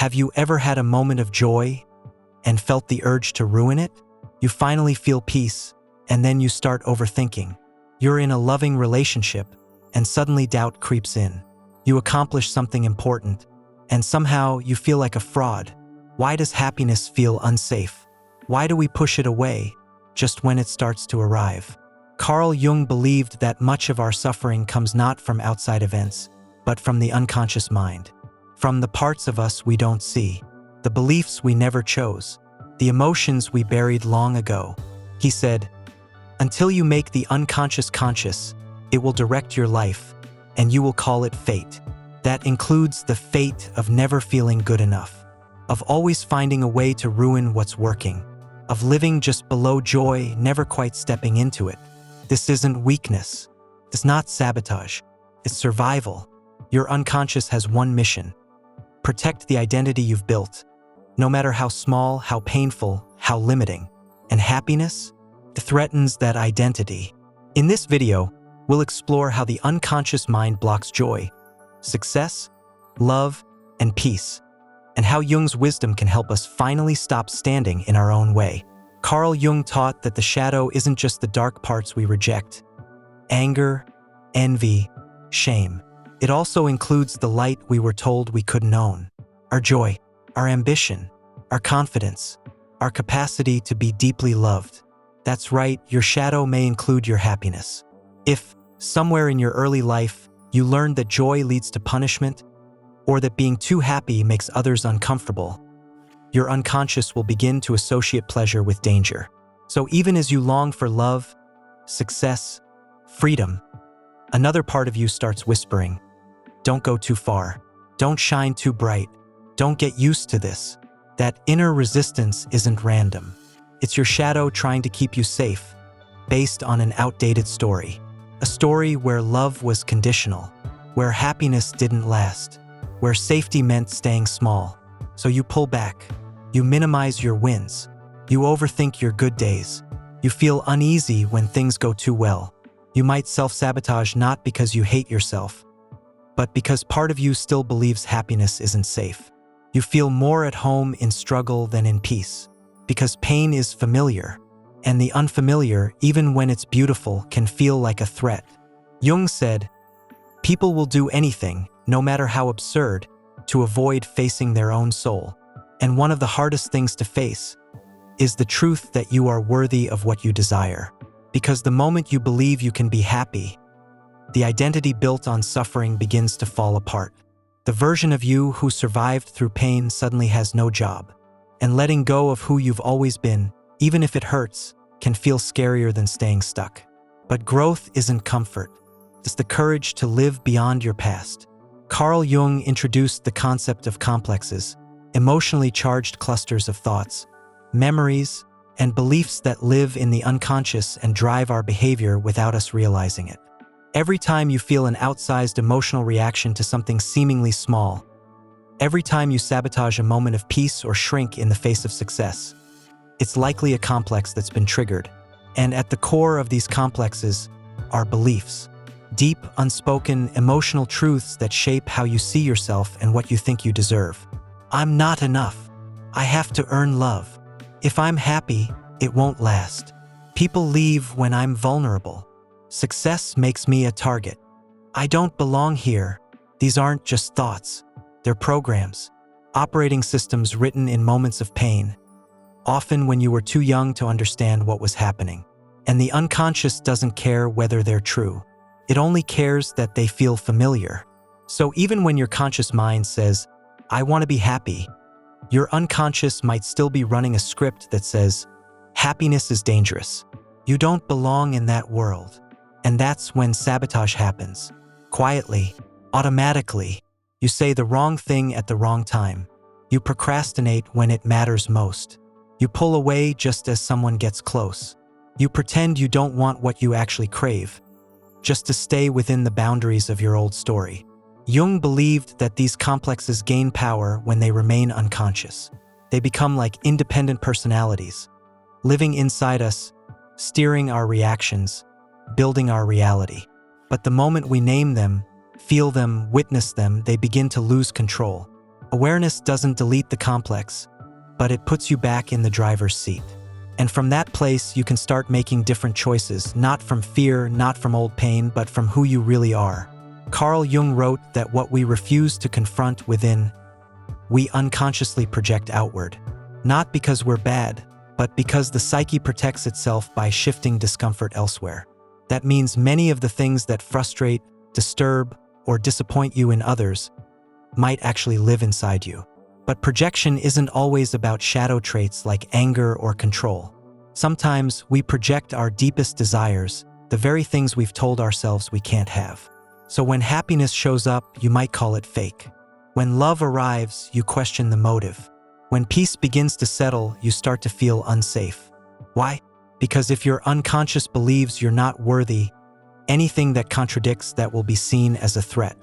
Have you ever had a moment of joy and felt the urge to ruin it? You finally feel peace, and then you start overthinking. You're in a loving relationship, and suddenly doubt creeps in. You accomplish something important, and somehow you feel like a fraud. Why does happiness feel unsafe? Why do we push it away just when it starts to arrive? Carl Jung believed that much of our suffering comes not from outside events, but from the unconscious mind. From the parts of us we don't see, the beliefs we never chose, the emotions we buried long ago. He said, "Until you make the unconscious conscious, it will direct your life, and you will call it fate." That includes the fate of never feeling good enough, of always finding a way to ruin what's working, of living just below joy, never quite stepping into it. This isn't weakness. It's not sabotage. It's survival. Your unconscious has one mission: protect the identity you've built, no matter how small, how painful, how limiting. And happiness? It threatens that identity. In this video, we'll explore how the unconscious mind blocks joy, success, love, and peace, and how Jung's wisdom can help us finally stop standing in our own way. Carl Jung taught that the shadow isn't just the dark parts we reject: anger, envy, shame. It also includes the light we were told we couldn't own: our joy, our ambition, our confidence, our capacity to be deeply loved. That's right, your shadow may include your happiness. If, somewhere in your early life, you learned that joy leads to punishment, or that being too happy makes others uncomfortable, your unconscious will begin to associate pleasure with danger. So even as you long for love, success, freedom, another part of you starts whispering, "Don't go too far. Don't shine too bright. Don't get used to this." That inner resistance isn't random. It's your shadow trying to keep you safe, based on an outdated story. A story where love was conditional, where happiness didn't last, where safety meant staying small. So you pull back. You minimize your wins. You overthink your good days. You feel uneasy when things go too well. You might self-sabotage not because you hate yourself, but because part of you still believes happiness isn't safe. You feel more at home in struggle than in peace, because pain is familiar, and the unfamiliar, even when it's beautiful, can feel like a threat. Jung said, "People will do anything, no matter how absurd, to avoid facing their own soul. And one of the hardest things to face is the truth that you are worthy of what you desire. Because the moment you believe you can be happy, the identity built on suffering begins to fall apart. The version of you who survived through pain suddenly has no job. And letting go of who you've always been, even if it hurts, can feel scarier than staying stuck. But growth isn't comfort. It's the courage to live beyond your past." Carl Jung introduced the concept of complexes, emotionally charged clusters of thoughts, memories, and beliefs that live in the unconscious and drive our behavior without us realizing it. Every time you feel an outsized emotional reaction to something seemingly small, every time you sabotage a moment of peace or shrink in the face of success, it's likely a complex that's been triggered. And at the core of these complexes are beliefs. Deep, unspoken, emotional truths that shape how you see yourself and what you think you deserve. I'm not enough. I have to earn love. If I'm happy, it won't last. People leave when I'm vulnerable. Success makes me a target. I don't belong here. These aren't just thoughts. They're programs, operating systems written in moments of pain, often when you were too young to understand what was happening. And the unconscious doesn't care whether they're true. It only cares that they feel familiar. So even when your conscious mind says, "I want to be happy," your unconscious might still be running a script that says, "Happiness is dangerous. You don't belong in that world." And that's when sabotage happens. Quietly, automatically. You say the wrong thing at the wrong time. You procrastinate when it matters most. You pull away just as someone gets close. You pretend you don't want what you actually crave, just to stay within the boundaries of your old story. Jung believed that these complexes gain power when they remain unconscious. They become like independent personalities, living inside us, steering our reactions, building our reality. But the moment we name them, feel them, witness them, they begin to lose control. Awareness doesn't delete the complex, but it puts you back in the driver's seat. And from that place, you can start making different choices, not from fear, not from old pain, but from who you really are. Carl Jung wrote that what we refuse to confront within, we unconsciously project outward. Not because we're bad, but because the psyche protects itself by shifting discomfort elsewhere. That means many of the things that frustrate, disturb, or disappoint you in others might actually live inside you. But projection isn't always about shadow traits like anger or control. Sometimes we project our deepest desires, the very things we've told ourselves we can't have. So when happiness shows up, you might call it fake. When love arrives, you question the motive. When peace begins to settle, you start to feel unsafe. Why? Because if your unconscious believes you're not worthy, anything that contradicts that will be seen as a threat.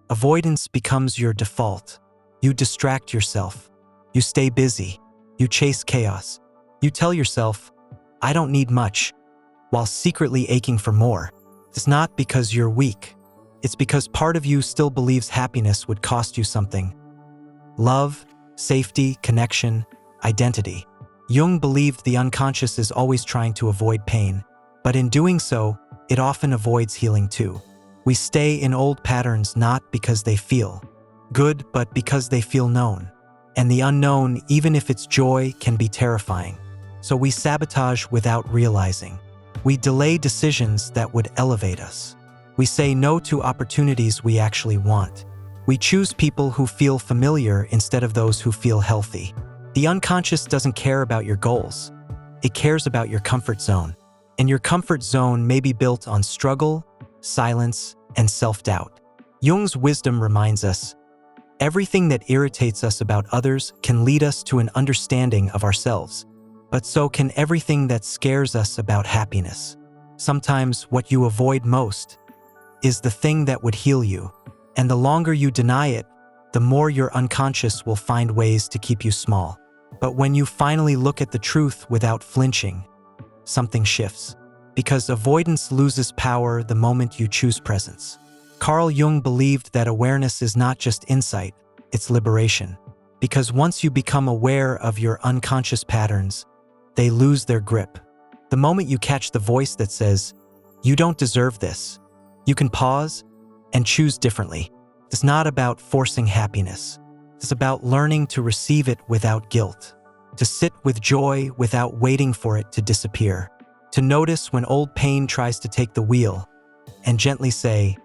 Avoidance becomes your default. You distract yourself. You stay busy. You chase chaos. You tell yourself, I don't need much, while secretly aching for more. It's not because you're weak. It's because part of you still believes happiness would cost you something. Love, safety, connection, identity. Jung believed the unconscious is always trying to avoid pain, but in doing so, it often avoids healing too. We stay in old patterns not because they feel good, but because they feel known. And the unknown, even if it's joy, can be terrifying. So we sabotage without realizing. We delay decisions that would elevate us. We say no to opportunities we actually want. We choose people who feel familiar instead of those who feel healthy. The unconscious doesn't care about your goals. It cares about your comfort zone. And your comfort zone may be built on struggle, silence, and self-doubt. Jung's wisdom reminds us, everything that irritates us about others can lead us to an understanding of ourselves, but so can everything that scares us about happiness. Sometimes what you avoid most is the thing that would heal you, and the longer you deny it, the more your unconscious will find ways to keep you small. But when you finally look at the truth without flinching, something shifts, because avoidance loses power the moment you choose presence. Carl Jung believed that awareness is not just insight, it's liberation. Because once you become aware of your unconscious patterns, they lose their grip. The moment you catch the voice that says, you don't deserve this, you can pause and choose differently. It's not about forcing happiness. It's about learning to receive it without guilt, to sit with joy without waiting for it to disappear, to notice when old pain tries to take the wheel, and gently say,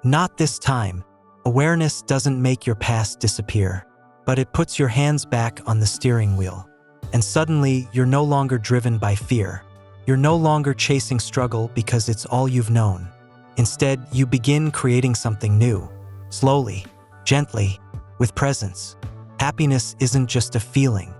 not this time. Awareness doesn't make your past disappear, but it puts your hands back on the steering wheel. And suddenly, you're no longer driven by fear. You're no longer chasing struggle because it's all you've known. Instead, you begin creating something new, slowly, gently, with presence. Happiness isn't just a feeling.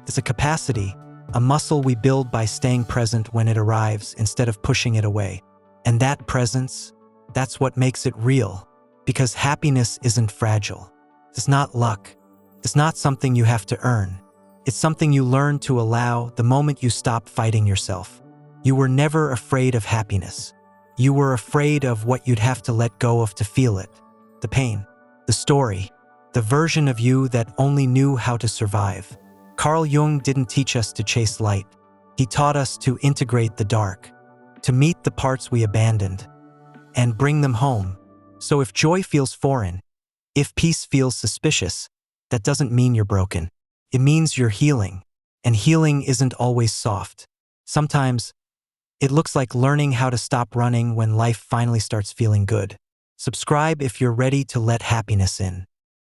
It's a capacity, a muscle we build by staying present when it arrives instead of pushing it away. And that presence, that's what makes it real, because happiness isn't fragile. It's not luck. It's not something you have to earn. It's something you learn to allow the moment you stop fighting yourself. You were never afraid of happiness. You were afraid of what you'd have to let go of to feel it. The pain, the story, the version of you that only knew how to survive. Carl Jung didn't teach us to chase light. He taught us to integrate the dark, to meet the parts we abandoned, and bring them home. So if joy feels foreign, if peace feels suspicious, that doesn't mean you're broken. It means you're healing, and healing isn't always soft. Sometimes, it looks like learning how to stop running when life finally starts feeling good. Subscribe if you're ready to let happiness in.